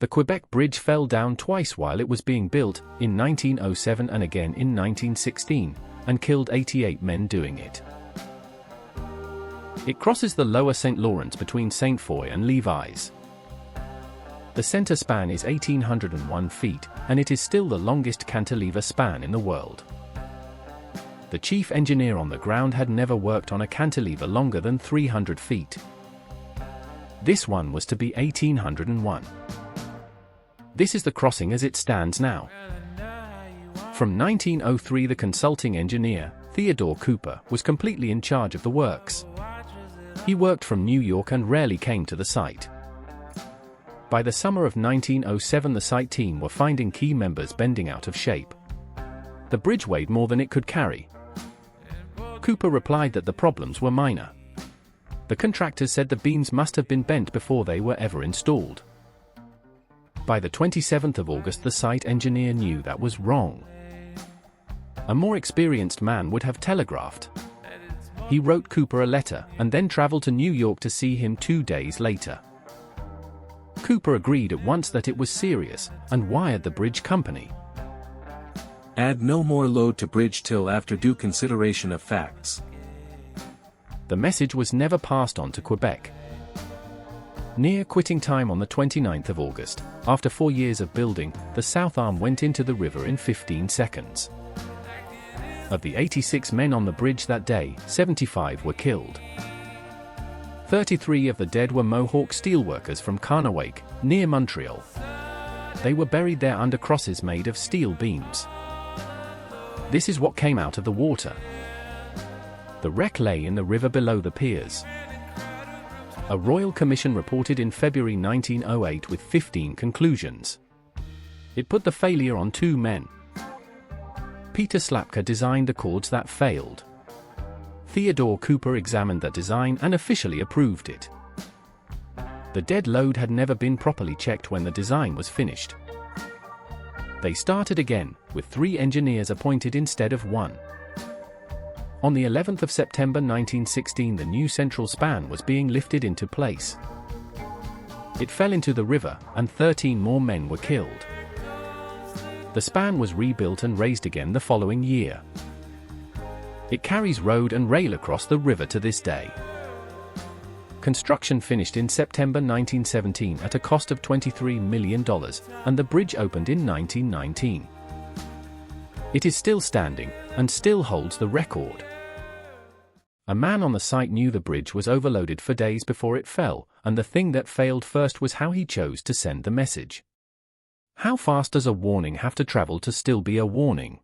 The Quebec Bridge fell down twice while it was being built, in 1907 and again in 1916, and killed 88 men doing it. It crosses the lower St. Lawrence between St. Foy and Levis. The center span is 1,801 feet, and it is still the longest cantilever span in the world. The chief engineer on the ground had never worked on a cantilever longer than 300 feet. This one was to be 1,801. This is the crossing as it stands now. From 1903, the consulting engineer, Theodore Cooper, was completely in charge of the works. He worked from New York and rarely came to the site. By the summer of 1907, the site team were finding key members bending out of shape. The bridge weighed more than it could carry. Cooper replied that the problems were minor. The contractors said the beams must have been bent before they were ever installed. By the 27th of August, the site engineer knew that was wrong. A more experienced man would have telegraphed. He wrote Cooper a letter and then traveled to New York to see him 2 days later. Cooper agreed at once that it was serious and wired the bridge company. Add no more load to bridge till after due consideration of facts. The message was never passed on to Quebec. Near quitting time on the 29th of August, after 4 years of building, the south arm went into the river in 15 seconds. Of the 86 men on the bridge that day, 75 were killed. 33 of the dead were Mohawk steelworkers from Kahnawake, near Montreal. They were buried there under crosses made of steel beams. This is what came out of the water. The wreck lay in the river below the piers. A royal commission reported in February 1908 with 15 conclusions. It put the failure on 2 men. Peter Slapka designed the cords that failed. Theodore Cooper examined that design and officially approved it. The dead load had never been properly checked when the design was finished. They started again, with 3 engineers appointed instead of 1. On the 11th of September 1916, the new central span was being lifted into place. It fell into the river, and 13 more men were killed. The span was rebuilt and raised again the following year. It carries road and rail across the river to this day. Construction finished in September 1917 at a cost of $23 million, and the bridge opened in 1919. It is still standing, and still holds the record. A man on the site knew the bridge was overloaded for days before it fell, and the thing that failed first was how he chose to send the message. How fast does a warning have to travel to still be a warning?